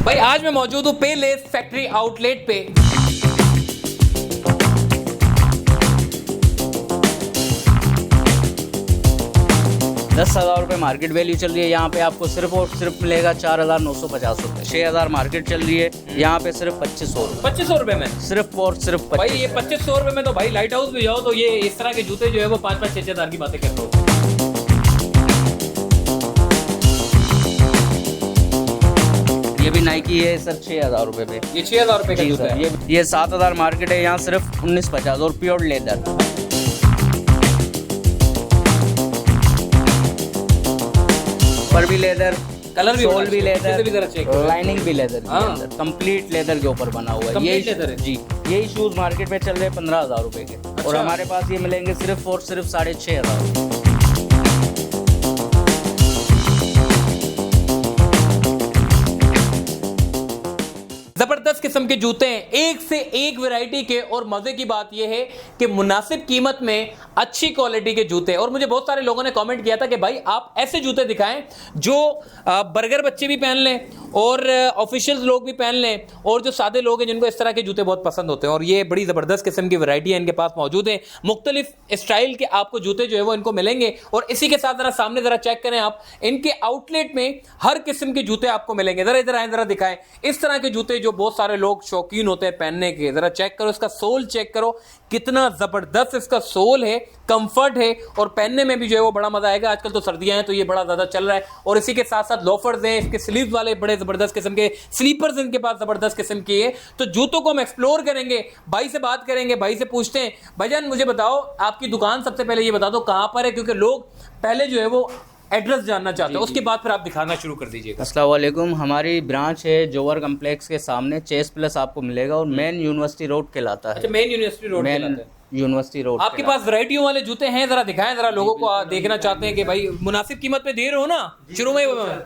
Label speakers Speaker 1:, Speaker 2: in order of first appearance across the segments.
Speaker 1: भाई आज मैं मौजूद हूँ पेलेस फैक्ट्री आउटलेट पे।
Speaker 2: ₹10,000 मार्केट वैल्यू चल रही है। यहाँ पे आपको सिर्फ और सिर्फ मिलेगा 4,950 रुपये। 6,000 मार्केट चल रही है, यहाँ पे सिर्फ 2,500 रुपये।
Speaker 1: 2,500 रुपए में
Speaker 2: सिर्फ और सिर्फ
Speaker 1: भाई ये 2,500 रुपए में तो भाई लाइट हाउस भी जाओ तो ये इस तरह के जूते जो है वो 5-5, 6-6 हज़ार की बातें कर रहे हो।
Speaker 2: ये भी नाइकी है सर, 6,000 रुपये पे।
Speaker 1: ये 6,000 रुपए का जूता है।
Speaker 2: ये 7,000 मार्केट है, यहाँ सिर्फ 1950 और प्योर लेदर। पर भी लेदर,
Speaker 1: कलर भी
Speaker 2: सोल भी लेदर,
Speaker 1: भी जरा चेक करो।
Speaker 2: लाइनिंग भी लेदर के अंदर, कंप्लीट लेदर के ऊपर बना हुआ है।
Speaker 1: कंप्लीट लेदर है
Speaker 2: जी। यही शूज मार्केट में चल रहे हैं 15,000 रुपए के।
Speaker 1: अच्छा।
Speaker 2: और हमारे पास ये मिलेंगे सिर्फ और सिर्फ 6,500।
Speaker 1: जबरदस्त किस्म के जूते हैं, एक से एक वैरायटी के। और मजे की बात यह है कि मुनासिब कीमत में अच्छी क्वालिटी के जूते। और मुझे बहुत सारे लोगों ने कमेंट किया था कि भाई आप ऐसे जूते दिखाएं जो बर्गर बच्चे भी पहन लें और ऑफिशियल लोग भी पहन लें और जो सादे लोग हैं जिनको इस तरह के जूते बहुत पसंद होते हैं। और ये बड़ी जबरदस्त किस्म की वैरायटी है इनके पास मौजूद है। मुख्तलिफ स्टाइल के आपको जूते जो है वो इनको मिलेंगे। और इसी के साथ जरा सामने जरा चेक करें आप, इनके आउटलेट में हर किस्म के जूते आपको मिलेंगे। जरा इधर आए, जरा दिखाएं इस तरह के जूते जो बहुत सारे लोग शौकीन होते हैं पहनने के। जरा चेक करो इसका सोल, चेक करो कितना जबरदस्त इसका सोल है, कंफर्ट है और पहनने में भी जो है वो बड़ा मजा आएगा। आजकल तो सर्दियां हैं तो ये बड़ा ज्यादा चल रहा है। और इसी के साथ साथ लोफर्स हैं, इसके स्लीव वाले बड़े जबरदस्त किस्म के, स्लीपर्स इनके पास जबरदस्त किस्म की है। तो जूतों को हम एक्सप्लोर करेंगे, भाई से बात करेंगे, भाई से पूछते हैं भाईजान मुझे बताओ आपकी दुकान सबसे पहले ये बता दो कहां पर है, क्योंकि लोग पहले जो है वो एड्रेस जानना चाहते हैं, उसके बाद फिर आप दिखाना शुरू कर दीजिएगा।
Speaker 2: अस्सलाम वालेकुम। हमारी ब्रांच है जोवर कम्प्लेक्स के सामने, चेस प्लस आपको मिलेगा और मेन यूनिवर्सिटी रोड कहलाता है।
Speaker 1: अच्छा, मेन यूनिवर्सिटी रोड कहलाता है।
Speaker 2: यूनिवर्सिटी रोड
Speaker 1: आपके पास वैरायटियों वाले जूते हैं, जरा दिखाएं, जरा लोगों को देखना चाहते हैं कि भाई मुनासिब कीमत पे दे रहे हो ना शुरू में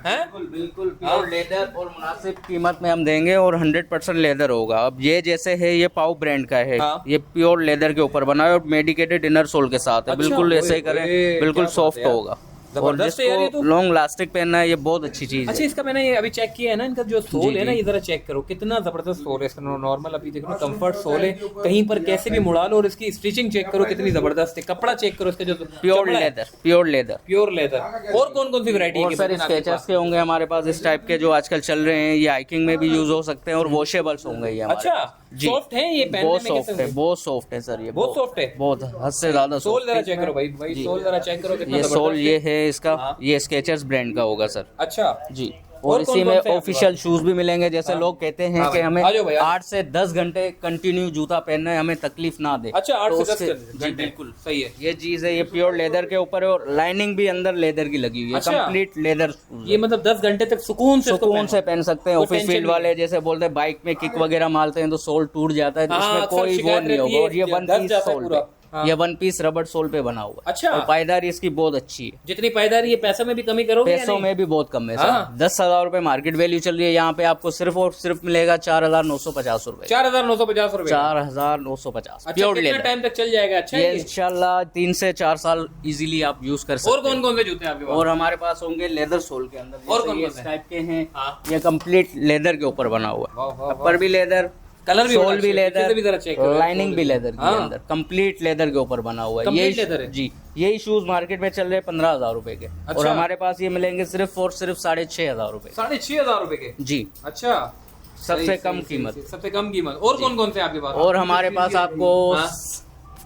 Speaker 1: हैं?
Speaker 2: बिल्कुल प्योर लेदर और मुनासिब कीमत में हम देंगे और 100% लेदर होगा। अब ये जैसे है ये पाउ ब्रांड का है।
Speaker 1: हाँ।
Speaker 2: ये प्योर लेदर के ऊपर बना है और मेडिकेटेड इनर सोल के साथ है।
Speaker 1: अच्छा,
Speaker 2: बिल्कुल ऐसे ही करें, बिल्कुल सॉफ्ट होगा। और जिसको लॉन्ग लास्टिक पहनना है ये बहुत अच्छी चीज है।
Speaker 1: अच्छा, इसका मैंने ये अभी चेक किया है ना, इनका जो सोल है ना, ये जरा चेक करो कितना जबरदस्त सोल है इसका। नॉर्मल अभी देखो कंफर्ट सोल है, कहीं पर कैसे भी मुड़ा लो। और इसकी स्टिचिंग चेक करो कितनी जबरदस्त है। कपड़ा चेक करो इसका जो
Speaker 2: pure leather, pure leather,
Speaker 1: pure leather. और कौन कौन सी वैरायटी है?
Speaker 2: सर स्केचर्स के होंगे हमारे पास इस टाइप के जो आजकल चल रहे हैं। ये हाइकिंग में भी यूज हो सकते हैं और वॉशेबल्स होंगे ये हमारे
Speaker 1: अच्छा,
Speaker 2: जी।
Speaker 1: सॉफ्ट है ये, पहनने
Speaker 2: बहुत
Speaker 1: में
Speaker 2: सॉफ्ट
Speaker 1: कैसे?
Speaker 2: है, बहुत सॉफ्ट है सर। ये
Speaker 1: बहुत सॉफ्ट है,
Speaker 2: बहुत हद से ज्यादा
Speaker 1: सोल जरा चेक करो भाई सोल जरा चेक करो कितना
Speaker 2: ये
Speaker 1: जबरदस्त
Speaker 2: सोल ये है इसका।
Speaker 1: हाँ।
Speaker 2: ये स्केचर्स ब्रांड का होगा सर।
Speaker 1: अच्छा
Speaker 2: जी।
Speaker 1: और
Speaker 2: और इसी
Speaker 1: कौन-कौन
Speaker 2: में
Speaker 1: से हैं
Speaker 2: ऑफिशियल शूज भी मिलेंगे। जैसे
Speaker 1: हाँ।
Speaker 2: लोग कहते हैं
Speaker 1: हाँ
Speaker 2: कि
Speaker 1: भाई,
Speaker 2: हमें
Speaker 1: आ जाओ भाई,
Speaker 2: 8 से 10 घंटे कंटिन्यू जूता पहनना है, हमें तकलीफ ना दे।
Speaker 1: अच्छा, 8
Speaker 2: तो
Speaker 1: से 10
Speaker 2: उससे-
Speaker 1: घंटे, बिल्कुल सही है।
Speaker 2: ये चीज है, ये प्योर लेदर के ऊपर है और लाइनिंग भी अंदर लेदर की लगी हुई है।
Speaker 1: अच्छा।
Speaker 2: कंप्लीट लेदर
Speaker 1: ये मतलब 10 घंटे तक सुकून से
Speaker 2: पहन सकते हैं।
Speaker 1: कोई
Speaker 2: ऑफिस
Speaker 1: टेंशन
Speaker 2: फील्ड
Speaker 1: नहीं
Speaker 2: वाले जैसे बोलते हैं बाइक में किक वगैरह मारते हैं तो सोल टूट जाता है, तो
Speaker 1: हाँ,
Speaker 2: इसमें
Speaker 1: अक्सर
Speaker 2: कोई वो
Speaker 1: शिकायत
Speaker 2: नहीं
Speaker 1: रहती
Speaker 2: होगा।
Speaker 1: है,
Speaker 2: और ये
Speaker 1: दस
Speaker 2: 1 पीस
Speaker 1: जाता है
Speaker 2: सोल
Speaker 1: पूरा।
Speaker 2: पे,
Speaker 1: हाँ।
Speaker 2: ये 1 पीस रबड़ सोल पे बना हुआ है।
Speaker 1: अच्छा।
Speaker 2: और पायदारी इसकी बहुत अच्छी है।
Speaker 1: जितनी पायदारी है पैसों में भी कमी करोगे या
Speaker 2: पैसों
Speaker 1: नहीं?
Speaker 2: में भी बहुत कम है सर।
Speaker 1: हाँ।
Speaker 2: 10,000 रुपए मार्केट वैल्यू चल रही है। यहाँ पे आपको सिर्फ और सिर्फ मिलेगा 4,950 रुपए।
Speaker 1: 4,950 रुपए।
Speaker 2: 4,950
Speaker 1: अच्छा,
Speaker 2: प्योर
Speaker 1: कितना
Speaker 2: लेदर।
Speaker 1: टाइम तक चल जाएगा? अच्छा
Speaker 2: ये
Speaker 1: ये?
Speaker 2: इंशाल्लाह 3 से 4 साल इजीली आप यूज कर सकते
Speaker 1: और
Speaker 2: हैं।
Speaker 1: कौन कौन से जूते हैं आपके पास?
Speaker 2: और हमारे पास होंगे लेदर सोल के अंदर।
Speaker 1: और
Speaker 2: जैसे
Speaker 1: कौन
Speaker 2: ये
Speaker 1: कौन से?
Speaker 2: इस टाइप के हैं।
Speaker 1: हाँ।
Speaker 2: ये कंप्लीट लेदर के ऊपर बना हुआ
Speaker 1: वाह, वाह,
Speaker 2: है। ऊपर भी लेदर,
Speaker 1: कलर भी
Speaker 2: सोल भी लेदर,
Speaker 1: भी जरा चेक करो।
Speaker 2: लाइनिंग भी लेदर के
Speaker 1: हाँ।
Speaker 2: अंदर, कंप्लीट लेदर के ऊपर बना हुआ है।
Speaker 1: Complete leather है?
Speaker 2: जी। यही शूज मार्केट में चल रहे हैं 15,000 रुपए के। और
Speaker 1: अच्छा।
Speaker 2: हमारे पास ये मिलेंगे सिर्फ और सिर्फ 6,500 रुपए।
Speaker 1: 6,500 रुपए के?
Speaker 2: जी।
Speaker 1: अच्छा,
Speaker 2: सबसे
Speaker 1: सही,
Speaker 2: कम
Speaker 1: सही,
Speaker 2: कीमत।
Speaker 1: सही, सबसे कम कीमत। और कौन कौन से आपके पास?
Speaker 2: और हमारे पास आपको
Speaker 1: हाँ।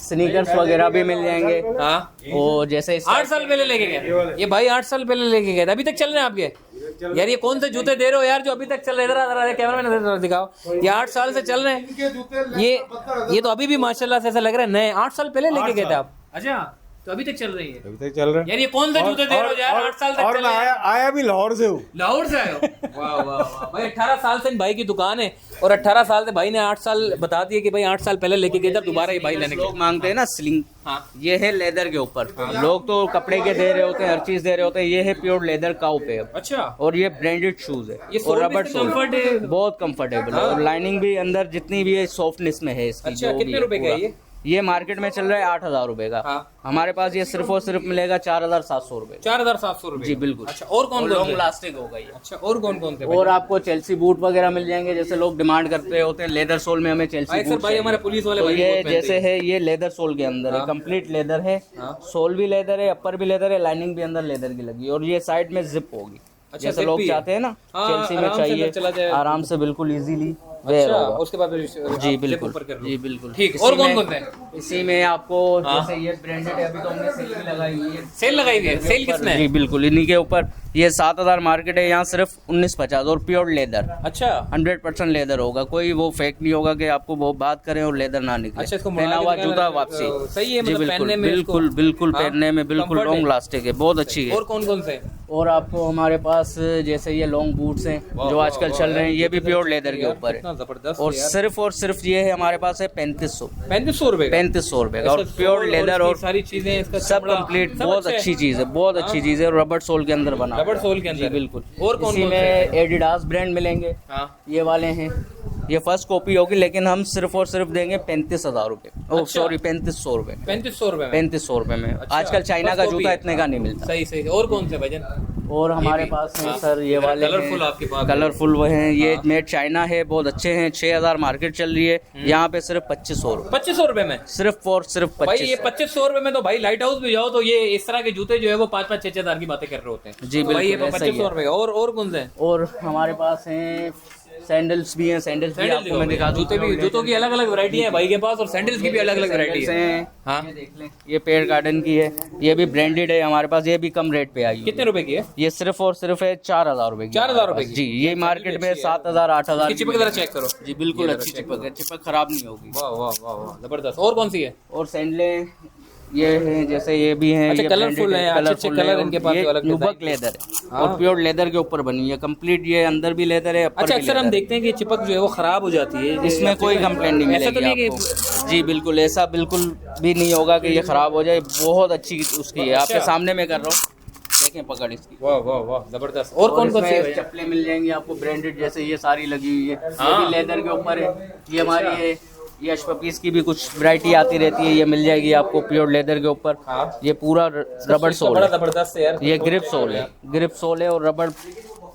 Speaker 2: स्नीकर्स वगैरह भी मिल जाएंगे।
Speaker 1: हाँ।
Speaker 2: और जैसे
Speaker 1: 8 साल पहले लेके गए ये भाई, 8 साल पहले लेके गए थे, अभी तक चल रहे हैं आपके? यार ये कौन से जूते दे रहे हो यार जो अभी तक चल रहे हैं? जरा कैमरा में दिखाओ। ये 8 साल से चल रहे हैं। ये तो अभी भी माशाल्लाह से ऐसा लग रहा है नए। 8 साल पहले लेके गए थे आप? अच्छा, तो अभी तक चल रही है?
Speaker 3: अभी तक चल रहा है।
Speaker 1: यार ये कौन से जूते दे रहे हो यार? 8 साल तक
Speaker 3: और
Speaker 1: चल
Speaker 3: मैं
Speaker 1: रहे हैं।
Speaker 3: आया भी लाहौर से हूँ।
Speaker 1: लाहौर से आए हो? वाह वाह वाह भाई, 18 साल से इन भाई की दुकान है और 18 साल से भाई ने 8 साल बता दिए कि भाई 8 साल पहले लेके गए थे, दोबारा ये भाई लेने के।
Speaker 2: लोग मांगते हैं ना स्लिंग।
Speaker 1: हाँ।
Speaker 2: ये है लेदर के ऊपर। लोग तो कपड़े के दे रहे होते हैं, हर चीज दे रहे होते हैं। ये है प्योर लेदर काउ पे।
Speaker 1: अच्छा।
Speaker 2: और ये ब्रांडेड शूज है।
Speaker 1: ये
Speaker 2: और
Speaker 1: सोल भी
Speaker 2: रबड़
Speaker 1: इसका
Speaker 2: सोल
Speaker 1: comfort है?
Speaker 2: बहुत कंफर्टेबल है। और लाइनिंग भी अंदर जितनी भी है सॉफ्टनेस में है इसकी।
Speaker 1: अच्छा,
Speaker 2: जो
Speaker 1: कितने
Speaker 2: भी
Speaker 1: रुपए का है
Speaker 2: पूरा।
Speaker 1: ये?
Speaker 2: ये मार्केट में चल रहा है 8,000 रुपए का।
Speaker 1: हाँ।
Speaker 2: हमारे पास ये सिर्फ और सिर्फ मिलेगा 4,700 रुपए।
Speaker 1: 4,700 रुपए?
Speaker 2: जी बिल्कुल।
Speaker 1: अच्छा, और कौन कौन
Speaker 2: लॉन्ग
Speaker 1: से?
Speaker 2: लास्टिक होगा ये।
Speaker 1: अच्छा, और कौन कौन से?
Speaker 2: और आपको चेल्सी बूट वगैरह मिल जाएंगे, जैसे लोग डिमांड करते होते हैं लेदर सोल में हमें चेल्सी
Speaker 1: भाई सर,
Speaker 2: बूट
Speaker 1: भाई हमारे पुलिस वाले
Speaker 2: तो
Speaker 1: भाई
Speaker 2: ये
Speaker 1: बहुत पहनते
Speaker 2: जैसे है, ये लेदर सोल के अंदर है, कंप्लीट लेदर है, सोल भी लेदर है, अपर भी लेदर है, लाइनिंग भी अंदर लेदर की लगी है, और ये साइड में जिप होगी।
Speaker 1: अच्छा,
Speaker 2: जैसे
Speaker 1: zip
Speaker 2: लोग
Speaker 1: भी है?
Speaker 2: चाहते हैं ना
Speaker 1: हाँ,
Speaker 2: चेल्सी में
Speaker 1: आराम से
Speaker 2: चाहिए
Speaker 1: चला जाए।
Speaker 2: आराम से बिल्कुल इजीली।
Speaker 1: अच्छा, उसके बाद
Speaker 2: जी बिल्कुल, जी बिल्कुल।
Speaker 1: ठीक है। और कौन कौन से?
Speaker 2: इसी में आपको जैसे ये ब्रांडेड है, अभी तो हमने सेल भी लगाई हुई है।
Speaker 1: सेल लगाई हुई है? सेल किसने?
Speaker 2: जी बिल्कुल, इन्हीं के ऊपर। ये 7,000 मार्केट है, यहाँ सिर्फ 1950 और प्योर लेदर।
Speaker 1: अच्छा,
Speaker 2: 100% लेदर होगा, कोई वो फेक नहीं होगा कि आपको वो बात करें और लेदर ना निकले।
Speaker 1: अच्छा, इसको
Speaker 2: पहना हुआ जूता वापसी।
Speaker 1: सही है,
Speaker 2: जी
Speaker 1: मतलब
Speaker 2: बिल्कुल
Speaker 1: पहनने में
Speaker 2: बिल्कुल बिल्कुल, पहनने में बिल्कुल
Speaker 1: comfort है।
Speaker 2: लॉन्ग लास्टिक है, बहुत अच्छी है।
Speaker 1: और कौन कौन से?
Speaker 2: और आपको हमारे पास जैसे ये लॉन्ग बूट्स हैं जो आजकल चल रहे हैं, ये भी प्योर लेदर के ऊपर है।
Speaker 1: जबरदस्त।
Speaker 2: और सिर्फ ये है हमारे पास है 3500
Speaker 1: रुपए?
Speaker 2: 3500 रुपए का, और प्योर लेदर और
Speaker 1: सारी चीजें, इसका
Speaker 2: सब कंप्लीट, बहुत अच्छी चीज है, बहुत अच्छी चीज है। रबड़ सोल के अंदर बना,
Speaker 1: रबड़ सोल के अंदर?
Speaker 2: जी बिल्कुल।
Speaker 1: और कौन
Speaker 2: इसी
Speaker 1: कौन
Speaker 2: में एडिडास ब्रांड मिलेंगे, ये वाले हैं। ये फर्स्ट कॉपी होगी, लेकिन हम सिर्फ और सिर्फ देंगे 35,000 रुपए। ओह सॉरी, 3500 रुपए।
Speaker 1: 3500 रुपए में?
Speaker 2: 3500 रुपए में। आजकल चाइना का जूता इतने का नहीं मिलता।
Speaker 1: सही सही। और कौन से भजन?
Speaker 2: और हमारे पास है सर ये वाले
Speaker 1: कलरफुल, आपके पास
Speaker 2: कलरफुल वो हैं, ये मेड चाइना है, बहुत अच्छे हैं। 6,000 मार्केट चल रही है, यहाँ पे सिर्फ 2500 रुपए।
Speaker 1: 2500 रुपए में?
Speaker 2: सिर्फ और सिर्फ
Speaker 1: भाई
Speaker 2: 2500।
Speaker 1: ये 2500 रुपए में तो भाई लाइट हाउस भी जाओ तो ये इस तरह के जूते जो है वो 5-5, 6-6 हजार की बातें कर रहे होते हैं।
Speaker 2: जी
Speaker 1: तो भाई ये
Speaker 2: बिल्कुल, ऐसा ही
Speaker 1: 2500 रुपए का। और कौन से?
Speaker 2: और हमारे पास हैं सैंडल्स भी हैं, सैंडल्स भी आपको मैं दिखा दूं।
Speaker 1: जूते भी, जूतों की अलग अलग वैरायटी है भाई के पास, और सैंडल्स की भी अलग अलग वैरायटी है। हाँ,
Speaker 2: ये देख लें, ये पेड़ गार्डन की है, ये भी ब्रांडेड है हमारे पास, ये भी कम रेट पे आई है।
Speaker 1: कितने रुपए की है?
Speaker 2: ये सिर्फ और सिर्फ है 4,000 रुपए की।
Speaker 1: 4,000 रुपए की?
Speaker 2: जी, ये मार्केट में 7,000 8,000।
Speaker 1: चिपक जरा चेक करो।
Speaker 2: जी बिल्कुल, अच्छी चिपक है, चिपक खराब नहीं होगी।
Speaker 1: वाह वाह वाह वाह, जबरदस्त। और कौन सी है?
Speaker 2: और सैंडलें ये हैं, जैसे ये भी हैं।
Speaker 1: अच्छा,
Speaker 2: ये
Speaker 1: कलरफुल है, अच्छे कलर इनके पास, अलग
Speaker 2: न्यूबक लेदर है और प्योर लेदर के ऊपर बनी है कंप्लीट। ये अंदर भी लेदर है, ऊपर
Speaker 1: अच्छा,
Speaker 2: भी
Speaker 1: अक्सर हम
Speaker 2: लेदर है।
Speaker 1: देखते हैं कि चिपक जो है वो खराब हो जाती है,
Speaker 2: इसमें कोई कंप्लेंट नहीं
Speaker 1: ऐसा तो
Speaker 2: मिलेगी
Speaker 1: नहीं
Speaker 2: आपको। जी बिल्कुल, ऐसा बिल्कुल भी नहीं होगा कि ये खराब हो जाए, बहुत अच्छी उसकी है। आपके सामने मैं कर रहा हूँ, देखें पकड़ इसकी।
Speaker 1: वाह वाह वाह, जबरदस्त। और कौन कौन सी
Speaker 2: चप्पलें मिल जाएंगी आपको ब्रांडेड, जैसे ये सारी लगी हुई है, ये भी लेदर के ऊपर है। ये हमारी है, ये अशपपीस की भी कुछ वैरायटी आती रहती है, ये मिल जाएगी आपको प्योर लेदर के ऊपर। ये पूरा रबड़ सोल
Speaker 1: बड़ा
Speaker 2: है,
Speaker 1: जबरदस्त है यार।
Speaker 2: ये ग्रिप सोल है, ग्रिप सोल है और रबड़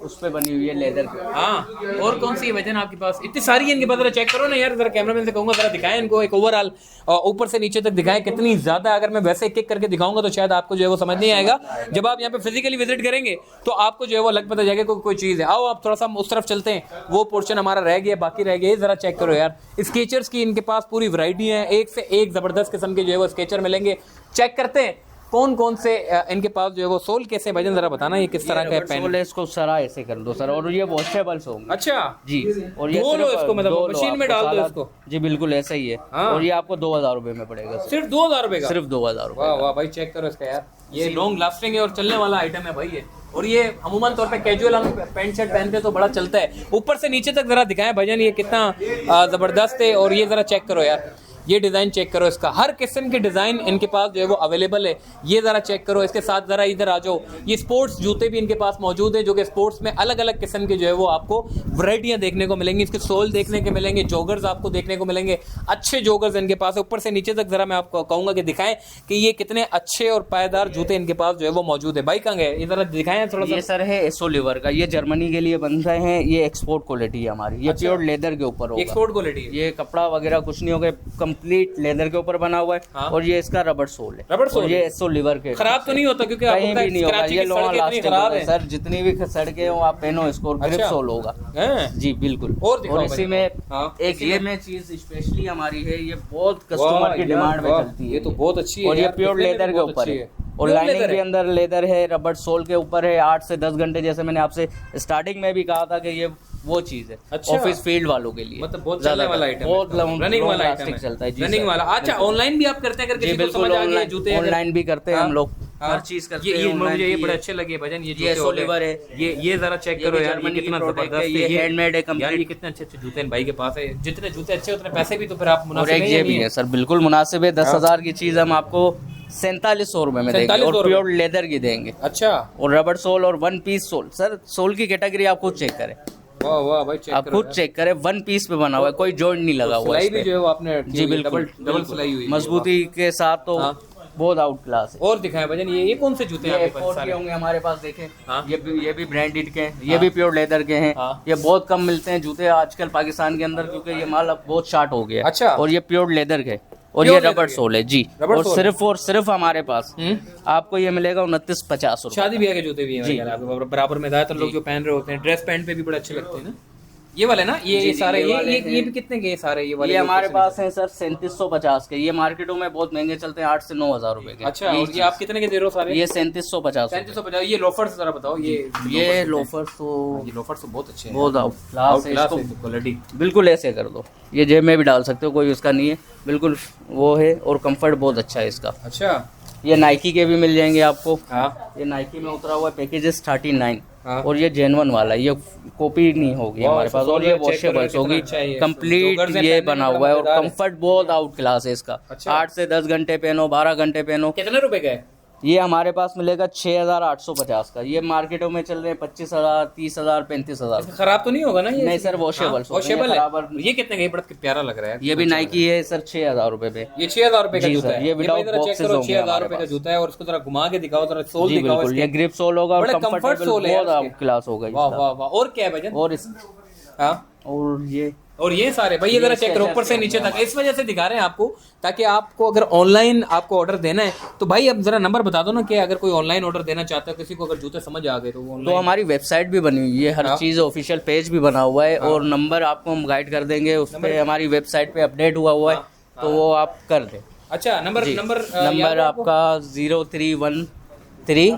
Speaker 2: उस पे बनी हुई है लेदर की।
Speaker 1: हाँ, और कौन सी है वजन आपके पास? इतनी सारी है इनके पास, जरा चेक करो ना यार, जरा कैमरामैन से कहूंगा जरा दिखाएं इनको एक ओवरऑल, ऊपर से नीचे तक दिखाएं कितनी ज्यादा। अगर मैं वैसे एक एक करके दिखाऊंगा तो शायद आपको जो है वो समझ नहीं आएगा। जब आप यहाँ पे फिजिकली विजिट करेंगे तो आपको जो है वो लग पता जाएगा कोई चीज है। आओ आप थोड़ा सा उस तरफ चलते हैं, वो पोर्शन हमारा रह गया, बाकी रह गया। जरा चेक करो यार, स्केचर्स की इनके पास पूरी वैरायटी है, एक से एक जबरदस्त किस्म के जो है वो स्केचर मिलेंगे। चेक करते हैं कौन कौन से इनके पास जो है वो सोल कैसे भजन, जरा बताना ये किस तरह का है पेन?
Speaker 2: सोल है, इसको सरा ऐसे कर दो सर, और ये वॉशेबल्स होंगे।
Speaker 1: अच्छा
Speaker 2: जी, और ये
Speaker 1: धो लो
Speaker 2: सिर्फ
Speaker 1: इसको, मतलब
Speaker 2: धो लो,
Speaker 1: मशीन में
Speaker 2: आपको
Speaker 1: डाल दो
Speaker 2: साला-
Speaker 1: इसको।
Speaker 2: जी बिल्कुल ऐसा ही है।
Speaker 1: हाँ।
Speaker 2: और ये आपको 2,000 रुपए में पड़ेगा
Speaker 1: सिर्फ 2,000 रुपए का?
Speaker 2: सिर्फ 2,000 रुपए।
Speaker 1: वाह वाह भाई, चेक करो इसका यार, ये लॉन्ग लास्टिंग है और चलने वाला आइटम है भाई ये। और ये अमूमन तौर पे कैजुअल हम पैंट शर्ट पहनते हैं तो बड़ा चलता है। ऊपर से नीचे तक जरा दिखाएं भजन, ये कितना जबरदस्त है। और ये जरा चेक करो यार, ये डिजाइन चेक करो इसका, हर किस्म के डिजाइन इनके पास जो है वो अवेलेबल है। ये जरा चेक करो, इसके साथ जरा इधर आ जाओ, ये स्पोर्ट्स जूते भी इनके पास मौजूद है, जो कि स्पोर्ट्स में अलग अलग किस्म के जो है वो आपको वैरायटियां देखने को मिलेंगी। इसके सोल देखने के मिलेंगे, जॉगर्स आपको देखने को मिलेंगे, अच्छे जॉगर्स इनके पास है। ऊपर से नीचे तक जरा मैं आपको कहूंगा कि दिखाएं कि ये कितने अच्छे और पायदार जूते इनके पास जो है वो मौजूद है। भाई कहाँ गए, ये जरा दिखाएं थोड़ा सा।
Speaker 2: ये सर है एसो लिवर का, ये जर्मनी के लिए बन रहे हैं, ये एक्सपोर्ट क्वालिटी है हमारी, ये प्योर लेदर के ऊपर होगा।
Speaker 1: एक्सपोर्ट क्वालिटी है,
Speaker 2: ये कपड़ा वगैरह कुछ नहीं होगा, कंप्लीट लेदर के ऊपर बना हुआ है।
Speaker 1: हाँ।
Speaker 2: और ये इसका रबड़ सोल है,
Speaker 1: रबड़ सोल
Speaker 2: और ये एसो लिवर के
Speaker 1: खराब तो नहीं होता? क्योंकि आपको
Speaker 2: कहीं भी नहीं होगा,
Speaker 1: कराची
Speaker 2: ये
Speaker 1: की
Speaker 2: लॉन्ग
Speaker 1: सड़कें इतनी
Speaker 2: लास्टिंग
Speaker 1: खराब
Speaker 2: है
Speaker 1: है
Speaker 2: सर, जितनी भी सड़कें हो आप पहनो इसको, और ग्रिप
Speaker 1: अच्छा।
Speaker 2: सोल होगा।
Speaker 1: हैं?
Speaker 2: जी बिल्कुल।
Speaker 1: और दिखाओ
Speaker 2: और इसी
Speaker 1: भाई।
Speaker 2: में
Speaker 1: हाँ।
Speaker 2: एक ये में चीज स्पेशली हमारी है, ये बहुत कस्टमर की डिमांड में चलती है,
Speaker 1: ये तो बहुत अच्छी है
Speaker 2: और ये
Speaker 1: यार,
Speaker 2: प्योर
Speaker 1: दिखने में
Speaker 2: लेदर
Speaker 1: भी
Speaker 2: के
Speaker 1: बहुत
Speaker 2: ऊपर
Speaker 1: अच्छी
Speaker 2: है। और
Speaker 1: Pure
Speaker 2: लाइनिंग
Speaker 1: leather
Speaker 2: भी
Speaker 1: है?
Speaker 2: अंदर लेदर है, रबड़ सोल के ऊपर है। 8 से 10 घंटे, जैसे मैंने आपसे स्टार्टिंग में भी कहा था कि ये वो चीज है
Speaker 1: अच्छा।
Speaker 2: ऑफिस फील्ड वालों के लिए,
Speaker 1: मतलब बहुत चलने वाला आइटम,
Speaker 2: बहुत
Speaker 1: रनिंग वाला आइटम
Speaker 2: प्लास्टिक चलता है। जी
Speaker 1: रनिंग
Speaker 2: सर।
Speaker 1: वाला। अच्छा, ऑनलाइन भी आप करते हैं? अगर
Speaker 2: जी
Speaker 1: किसी को
Speaker 2: बिल्कुल,
Speaker 1: समझ आ गया जूते अगर-
Speaker 2: ऑनलाइन भी करते हैं
Speaker 1: हाँ।
Speaker 2: हम लोग,
Speaker 1: हाँ।
Speaker 2: हर चीज करते हैं।
Speaker 1: ये
Speaker 2: online
Speaker 1: मुझे ये
Speaker 2: की
Speaker 1: बड़े
Speaker 2: है।
Speaker 1: अच्छे लगे भजन, ये
Speaker 2: ये
Speaker 1: जूते
Speaker 2: सो लिवर है,
Speaker 1: ये जरा चेक
Speaker 2: ये
Speaker 1: करो
Speaker 2: भी
Speaker 1: यार, ये
Speaker 2: जर्मनी की
Speaker 1: कितना
Speaker 2: प्रोडक्ट
Speaker 1: जबरदस्त
Speaker 2: है, ये हैंडमेड है
Speaker 1: यार, ये
Speaker 2: कंप्लीट।
Speaker 1: कितने अच्छे अच्छे जूते हैं भाई के पास है। जितने जूते अच्छे उतने पैसे भी तो फिर आप
Speaker 2: और
Speaker 1: मुनासिब
Speaker 2: एक
Speaker 1: है
Speaker 2: ये
Speaker 1: या
Speaker 2: भी
Speaker 1: नहीं
Speaker 2: है सर, बिल्कुल मुनासिब है। 10,000 की चीज हम आपको 4700 रुपए में देंगे,
Speaker 1: 4700
Speaker 2: और प्योर लेदर की देंगे।
Speaker 1: अच्छा,
Speaker 2: और रबड़ सोल और 1 पीस सोल। सर सोल की कैटेगरी आप खुद चेक करें,
Speaker 1: वाह वाह भाई, चेक
Speaker 2: आप खुद चेक करें, वन पीस पे बना हुआ है, कोई जॉइंट नहीं लगा हुआ
Speaker 1: सिलाई
Speaker 2: इस
Speaker 1: भी
Speaker 2: पे।
Speaker 1: जो है वो आपने रखी
Speaker 2: जी
Speaker 1: हुई है,
Speaker 2: बिल्कुल,
Speaker 1: डबल सिलाई हुई है।
Speaker 2: मजबूती के साथ तो
Speaker 1: हाँ।
Speaker 2: बहुत आउट क्लास है।
Speaker 1: और दिखाएं भजन, ये कौन से जूते हैं
Speaker 2: ये
Speaker 1: आपके पास
Speaker 2: फोर के
Speaker 1: सारे?
Speaker 2: होंगे हमारे पास, देखें।
Speaker 1: हाँ।
Speaker 2: ये भी ब्रांडेड के हैं, ये भी प्योर लेदर के हैं।
Speaker 1: हाँ।
Speaker 2: ये बहुत कम मिलते हैं जूते आजकल पाकिस्तान के अंदर, क्योंकि ये माल अब बहुत शार्ट हो गया है।
Speaker 1: अच्छा।
Speaker 2: और ये प्योर लेदर के, और
Speaker 1: Pure
Speaker 2: ये
Speaker 1: leather
Speaker 2: रबड़
Speaker 1: के?
Speaker 2: सोल है जी।
Speaker 1: रबड़
Speaker 2: और
Speaker 1: सोल?
Speaker 2: सिर्फ हमारे पास आपको ये मिलेगा 2950 रुपए।
Speaker 1: शादी ब्याह के जूते भी हैं
Speaker 2: जी।
Speaker 1: वगैरह आपके बराबर में, ज्यादातर लोग जो पहन रहे होते हैं ड्रेस पैंट पे भी बड़े अच्छे लगते हैं ना, ये वाले ना, ये सारे, ये भी कितने के सारे ये वाले?
Speaker 2: ये हमारे पास है सर 3750 के। ये मार्केटों में बहुत महंगे चलते हैं, 8 से 9000 रुपए के।
Speaker 1: अच्छा, और ये आप कितने के दे रहे हो सारे?
Speaker 2: ये 3750।
Speaker 1: 3750। ये लोफर्स जरा बताओ,
Speaker 2: ये लोफर तो
Speaker 1: ये लोफर्स तो बहुत अच्छे हैं,
Speaker 2: बहुत आउट क्लास है। इसको
Speaker 1: क्वालिटी
Speaker 2: बिल्कुल ऐसे कर दो, ये जेब में भी डाल सकते हो, कोई उसका नहीं है, बिल्कुल वो है। और कंफर्ट बहुत अच्छा है इसका।
Speaker 1: अच्छा।
Speaker 2: ये नाइकी के भी मिल जाएंगे आपको।
Speaker 1: हाँ
Speaker 2: ये नाइकी में उतरा हुआ पैकेजेस 39।
Speaker 1: हाँ।
Speaker 2: और ये जेनवन वाला, ये कॉपी नहीं होगी हमारे पास। और ये
Speaker 1: चेक करो
Speaker 2: वॉशेबल्स होगी,
Speaker 1: कितना अच्छा है ये।
Speaker 2: कंप्लीट
Speaker 1: जोगर्स हैं,
Speaker 2: ये
Speaker 1: पहनने
Speaker 2: बना
Speaker 1: में
Speaker 2: हुआ है। और
Speaker 1: मजेदार है।
Speaker 2: कंफर्ट बहुत आउट क्लास है इसका।
Speaker 1: अच्छा।
Speaker 2: 8 से 10 घंटे पहनो, 12 घंटे पहनो।
Speaker 1: कितने रुपए का है?
Speaker 2: ये हमारे पास मिलेगा 6850 का। ये मार्केटों में चल रहे हैं 25,000, 30,000, 35,000।
Speaker 1: खराब तो नहीं होगा ना ये?
Speaker 2: नहीं सर, वॉशेबल्स
Speaker 1: वॉशेबल है। ये कितने का है? बड़ा प्यारा लग रहा है।
Speaker 2: ये भी नाइकी है सर, 6000 रुपए पे।
Speaker 1: ये 6000 रुपए का
Speaker 2: जी
Speaker 1: जूता
Speaker 2: सर,
Speaker 1: है।
Speaker 2: ये
Speaker 1: भाई
Speaker 2: without
Speaker 1: जरा चेक
Speaker 2: boxes
Speaker 1: करो,
Speaker 2: होंगे
Speaker 1: 6000
Speaker 2: हमारे
Speaker 1: रुपए का
Speaker 2: पास।
Speaker 1: जूता है, और इसको जरा घुमा के दिखाओ, जरा सोल
Speaker 2: जी
Speaker 1: दिखाओ
Speaker 2: बिल्कुल, ये
Speaker 1: इसके।
Speaker 2: ग्रिप सोल होगा और
Speaker 1: बड़े comfort
Speaker 2: कंफर्टेबल
Speaker 1: सोल है
Speaker 2: बहुत
Speaker 1: यार
Speaker 2: आउट क्लास होगा
Speaker 1: वाह
Speaker 2: इसका।
Speaker 1: वाह वाह। और क्या है भजन?
Speaker 2: और इस
Speaker 1: हाँ,
Speaker 2: और
Speaker 1: ये सारे भाई, ये जरा चेक करो ऊपर से नीचे तक। इस वजह से दिखा रहे हैं आपको, ताकि आपको अगर ऑनलाइन आपको ऑर्डर देना है तो भाई अब जरा नंबर बता दो ना, कि अगर कोई ऑनलाइन ऑर्डर देना चाहता है, किसी को अगर जूते समझ आ गए तो वो
Speaker 2: तो
Speaker 1: ऑनलाइन।
Speaker 2: हमारी वेबसाइट भी बनी हुई है, हर चीज ऑफिशियल पेज भी बना हुआ है। और नंबर आपको हम गाइड कर देंगे, उस पे हमारी वेबसाइट पे अपडेट हुआ हुआ है, तो वो आप कर दें।
Speaker 1: अच्छा, नंबर
Speaker 2: नंबर आपका 031320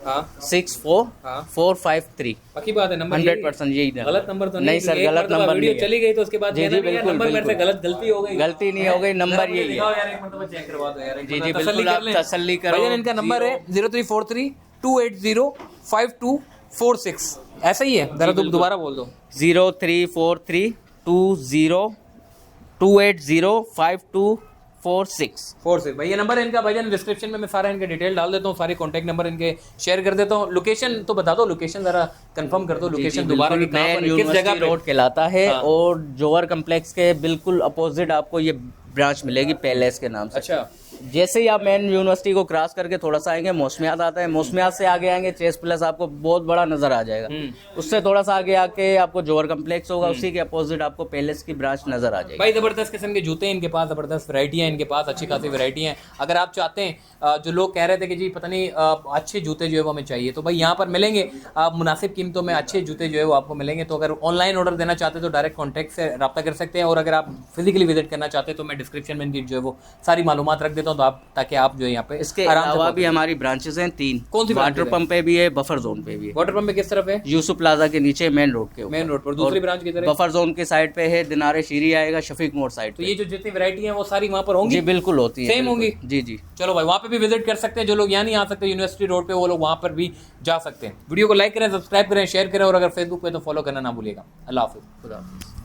Speaker 1: हाँ
Speaker 2: 64453।
Speaker 1: पक्की बात है, नंबर
Speaker 2: 100% यही है।
Speaker 1: गलत नंबर तो
Speaker 2: नहीं सर, गलत नंबर
Speaker 1: वीडियो
Speaker 2: नहीं
Speaker 1: चली गई तो उसके बाद
Speaker 2: जी,
Speaker 1: कहना
Speaker 2: जी,
Speaker 1: नहीं, यार,
Speaker 2: बिल्कुल,
Speaker 1: नंबर मेरे से
Speaker 2: बिल्कुल।
Speaker 1: गलती हो गई।
Speaker 2: गलती नहीं हो गई, नंबर यही है।
Speaker 1: दिखाओ यार, एक मरतबा चेक करवा दो यार, एक
Speaker 2: जी, जी,
Speaker 1: मरतबा
Speaker 2: बिल्कुल,
Speaker 1: तसल्ली कर
Speaker 2: आप
Speaker 1: लें।
Speaker 2: तसल्ली करो।
Speaker 1: भैया इनका नंबर है 0343280524 ऐसा ही है, जरा तुम दोबारा बोल दो।
Speaker 2: 034320280524
Speaker 1: भाई ये नंबर है इनका। भैया डिस्क्रिप्शन में मैं सारा इनके डिटेल डाल देता हूँ, सारी कॉन्टैक्ट नंबर इनके शेयर कर देता हूँ। लोकेशन तो बता दो, लोकेशन जरा कंफर्म कर दो, लोकेशन दोबारा की कहाँ पर है, किस जगह पे?
Speaker 2: रोड कहलाता है। और जोहर कम्प्लेक्स के बिल्कुल अपोजिट आपको ये ब्रांच मिलेगी, पैलेस के नाम से।
Speaker 1: अच्छा,
Speaker 2: जैसे ही आप मेन यूनिवर्सिटी को क्रॉस करके थोड़ा सा आएंगे, मौसमियात आता है, मौसमियात से आगे आएंगे, चेस प्लस आपको बहुत बड़ा नजर आ जाएगा। उससे थोड़ा सा आगे आके आपको जोहर कम्प्लेक्स होगा, उसी के अपोजिट आपको पैलेस की ब्रांच नजर आ जाएगी।
Speaker 1: भाई जबरदस्त किस्म के जूते हैं इनके पास, जबरदस्त वैरायटी है इनके पास, अच्छी खासी वैरायटी है। अगर आप चाहते हैं, जो लोग कह रहे थे कि जी पता नहीं अच्छे जूते जो है वो हमें चाहिए, तो भाई यहाँ पर मिलेंगे मुनासिब कीमतों में अच्छे जूते जो है वो आपको मिलेंगे। तो अगर ऑनलाइन ऑर्डर देना चाहते हैं तो डायरेक्ट कॉन्टैक्ट से रब्ता कर सकते हैं, और अगर आप फिजिकली विजिट करना चाहते हैं तो मैं डिस्क्रिप्शन में इनकी जो है वो सारी मालूमात रख देता हूँ, तो आप ताकि आप जो है यहाँ पे
Speaker 2: इसके
Speaker 1: आराम से
Speaker 2: अलावा भी हमारी ब्रांचेस हैं 3।
Speaker 1: कौन सी
Speaker 2: वाटर पंप पे भी है, बफर जोन पे भी है।
Speaker 1: वाटर पंप में किस तरफ है?
Speaker 2: यूसुफ प्लाजा के नीचे मेन रोड के ऊपर।
Speaker 1: मेन रोड पर। दूसरी ब्रांच की तरफ?
Speaker 2: बफर जोन के साइड पे है, दिनारे शीरी आएगा, शफीक मोड़ साइड
Speaker 1: तो
Speaker 2: पे।
Speaker 1: ये जो जितनी वैरायटी है वो सारी वहाँ पर होंगी?
Speaker 2: जी बिल्कुल होती है,
Speaker 1: सेम होंगी।
Speaker 2: जी जी।
Speaker 1: चलो भाई, वहाँ पे भी विजिट कर सकते हैं। जो लोग यहाँ नहीं आ सकते यूनिवर्सिटी रोड पे, वो लोग वहाँ पर भी जा सकते हैं। वीडियो को लाइक करें, सब्सक्राइब करें, शेयर करें, और अगर फेसबुक पे तो फॉलो करना ना भूलिएगा। अल्लाह हाफिज़।
Speaker 2: खुदा हाफिज़।